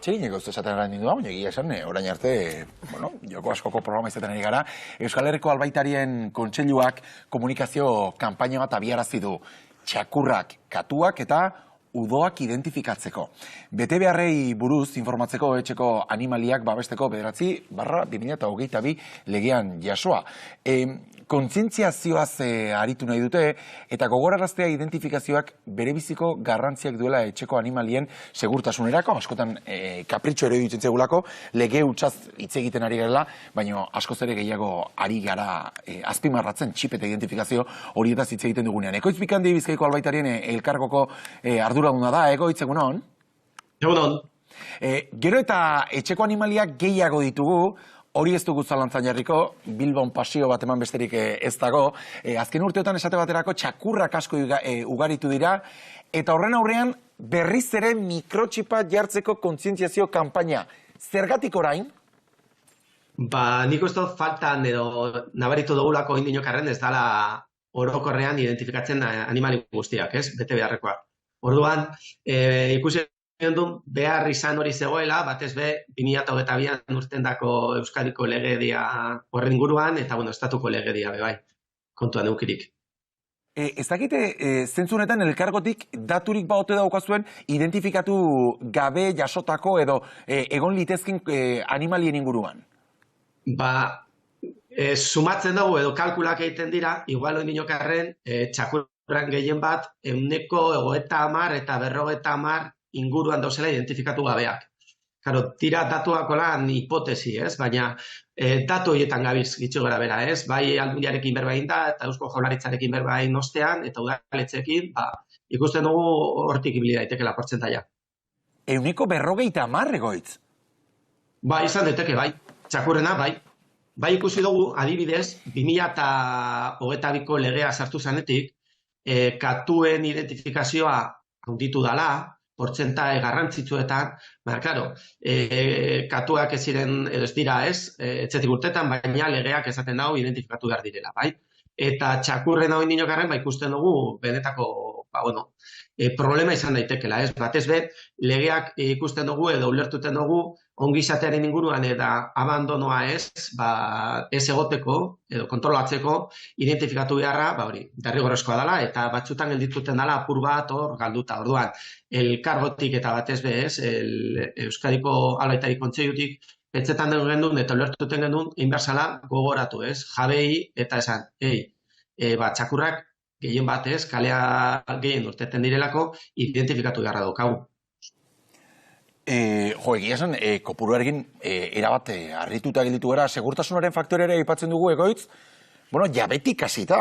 atxegineko ez esaten gara nindua, baina egia esan, orain arte, bueno, joko askoko programa izaten ari gara, Euskal Herriko Albaitarien Kontseiluak komunikazio kanpaina bat abiarazi du, txakurrak, katuak eta udoak identifikatzeko. Bete beharrei buruz informatzeko etxeko animaliak babesteko 9/2022 legean jasoa. Kontzientziazioaz aritu nahi dute eta gogoraraztea identifikazioak berebiziko garrantziak duela etxeko animalien segurtasunerako, askotan kapritxo ere dutzen zegulako, lege hutsaz hitz egiten ari garela, baina askoz ere gehiago ari gara azpimarratzen txip eta identifikazio horietaz hitz egiten dugunean. Ekoitz Bikandi Bizkaiko Albaitarien elkargoko arduraduna da, Egoitz, egunon? Egunon. Gero eta etxeko animaliak gehiago ditugu, hori ez dugu zalantzan jarriko, Bilbon pasio bat eman besterik ez dago. Azken urteotan esate baterako txakurrak asko ugaritu dira, eta horren aurrean berriz ere mikrotxipat jartzeko kontzientziazio kanpaina. Zergatik orain? Nik uste dut faltan edo nabaritu dugulako indinokarren ez dala orokorrean identifikatzen animali guztiak, ez? Bete beharrekoa. Orduan, ikusi dut behar izan hori zegoela, batez be 2022an urtendako Euskadiko legedia horren inguruan, eta estatuko legedia bai, kontuan eukirik. Ez dakite, zentzunetan elkargotik daturik baote daukazuen identifikatu gabe jasotako edo egon litezkin animalien inguruan? Sumatzen dugu edo kalkulak egiten dira, igual indinokarren txakurrak gehien bat, 50 eta 50 inguruan dauzela identifikatu gabeak. Karo, tira datuak olan hipotesi, ez? Baina datu horietan gabiz gitxo gara bera, ez? Bai Aldundiarekin berbain da, eta Eusko Jaurlaritzarekin berbain ostean, eta udaletxeekin, ikusten dugu hortik ibili daitekela portzentaia. 50 Egoitz? Bai, izan daiteke, bai. Txakurrena, bai. Bai ikusi dugu, adibidez, 2022ko legea sartu zanetik, katuen identifikazioa handitu dala, portzentae garrantzitsuetan, klaro, katuak ez ziren, edo ez dira ez, etxetik urtetan, baina legeak esaten dago identifikatu behar direla, bai? Eta txakurren hau indinokarren, ikusten dugu, benetako, problema izan daitekela, ez? Batez be, legeak ikusten dugu, edo ulertuten dugu, ongizatearen inguruan eta abandonoa ez egoteko, edo kontrolatzeko, identifikatu beharra, derrigorrezkoa dela, eta batzutan geldituten dela apur bat hor galduta. Orduan, elkargotik eta batez be ez, Euskadiko Albaitari Kontseilutik, pentsetan den gendun eta ulertuten gendun, inbersala gogoratu ez, jabei eta esan, txakurrak gehien bat ez, kalea gehien urteten direlako, identifikatu beharra daukagu. Egia esan, kopuruarekin erabat harrituta gelditu gara, segurtasunaren faktorera aipatzen dugu, Egoitz, jabetik hasita.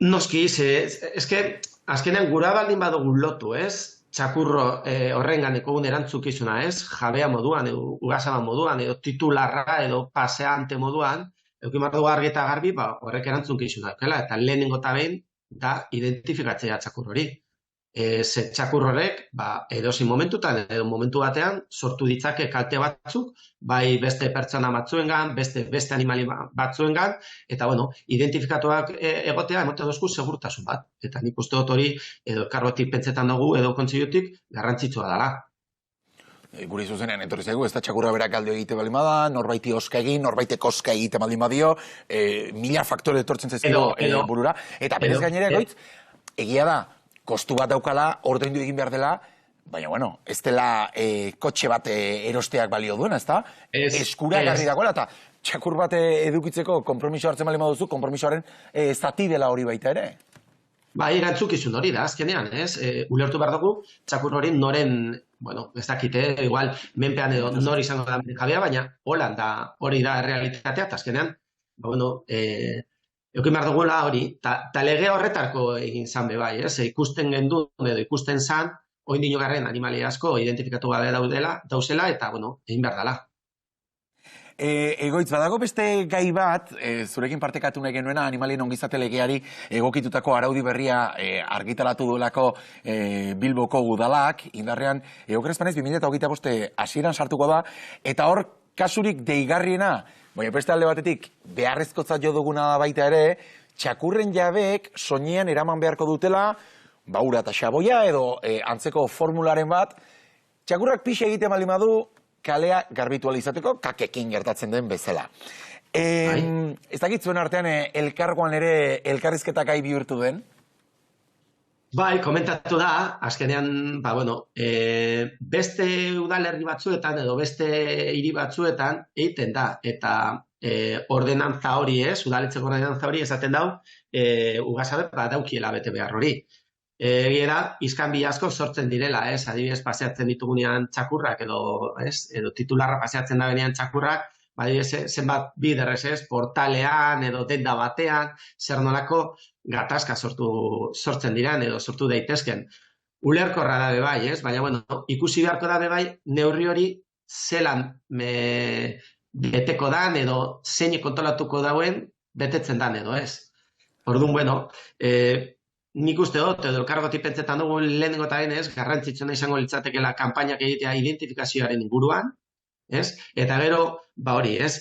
Noski, eske, azkenean gura baldin badugu lotu, ez? Txakurro horrengan ekogun erantzukizuna, ez? Jabea moduan, edo ugasaba moduan, edo titularra, edo paseante moduan, eukin dugu argi eta garbi, horrek erantzukizuna, eta lehenengo eta behin da identifikatzea txakur hori. Txakur horrek, edozein momentutan, edo momentu batean, sortu ditzake kalte batzuk, bai beste pertsona batzuengan, beste animali batzuengan, eta, identifikatuak egotea, emote dozku segurtasun bat. Eta nik uste dut hori, edo elkargotik pentsetan dugu, edo kontseilutik, garrantzitsua dela. Guri zuzenean, etorri zaigu, ez da txakurra berak galdio egite baldin bada, norbaiti oska egin, norbaitek oska egite baldin badio, mila faktore etortzen zezio burura, eta berez gainera, Egoitz, egia da, kostu bat daukala, ordaindu egin behar dela, baina, ez dela kotxe bat erosteak balio duena, ez da? Eskura garri dagoela, eta txakur bat edukitzeko kompromiso hartzen bali maduzu, kompromisoaren zati dela hori baita ere? Erantzukizun hori da, azkenean, ez? Ulertu behar dugu, txakur hori noren, ez dakite, igual, menpean edo nori izango da jabea, baina holan da, hori da realitatea, eta azkenean, eukin behar dugula hori, eta lege horretarko egin zan bai, ez? Ikusten gendun edo ikusten zan, oin dinogarren animali asko identifikatu gabe dauzela, eta, egin behar dela. Egoitz, badago beste gai bat, zurekin partekatu nahi genuena animalien ongizate legeari egokitutako araudi berria argitaratu duelako Bilboko udalak, indarrean, okerespanez 2025 hasieran sartuko da, eta hor kasurik deigarriena, baina beste alde batetik beharrezkotzat jo duguna da baita ere, txakurren jabeek soinean eraman beharko dutela, ura eta xaboia edo antzeko formularen bat, Txakurrak pixe egite baldin badu, kalea garbitu izateko, kakekin gertatzen den bezala. Ez dakit zuen artean elkargoan ere elkarrizketak gai bihurtu den? Bai, komentatu da, azkenean, beste udalerri batzuetan edo beste hiri batzuetan egiten da, eta ordenantza hori udaletxeko ordenantza hori esaten dau, ugazabe badaukiela bete behar hori. Egia da, iskanbi asko sortzen direla, adibidez paseatzen ditugunean txakurrak edo titularra paseatzen da benean txakurrak, zenbat biderrez portalean edo denda batean, zer nolako gatazka sortzen diren edo sortu daitezken. Ulerkorra da bebai, baina ikusi beharko da bebai neurri hori zelan beteko dan edo zein kontrolatuko dauen betetzen dan edo ez. Orduan, nik uste dut, edo elkargotik pentsetan dugu lehenengo eta garrantzitsuna izango litzatekela kanpainak egitea identifikazioaren inguruan, eta gero,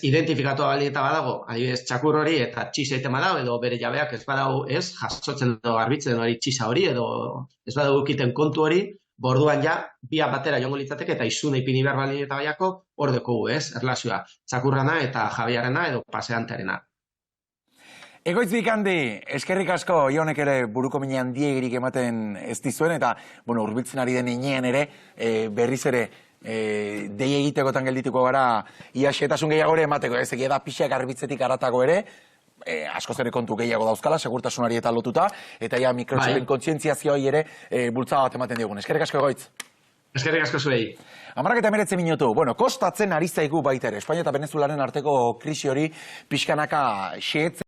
identifikatu baldin eta badago, adibidez, txakur hori eta txisa egiten badago, edo bere jabeak ez badago, jasotzen edo garbitzen hori txisa hori, edo ez badago egiten kontu hori, borduan ja, bia batera joango litzateke eta izuna ipini behar baldin eta baiako, hor dekogu, erlazioa, txakurrana eta jabiarena edo paseantearena. Egoitz Bikandi, eskerrik asko, Ionek ere buruko minean diegirik ematen ez dizuen, eta, urbiltzen ari den inean ere, berriz ere, dei egitekotan geldituko gara, ia xetasun gehiago ere emateko, ez egia da pixak garbitzetik aratago ere, askoz ere kontu gehiago dauzkala, segurtasunari eta lotuta, eta ia mikrotxipen kontzientziazioa ere bultzada bat ematen diogun. Eskerrik asko, Egoitz. Eskerrik asko zurei. 19 minutu. Kostatzen ari zaigu baita ere. Espainia eta Venezuelaren arteko krisi hori pixkanaka xeetzen.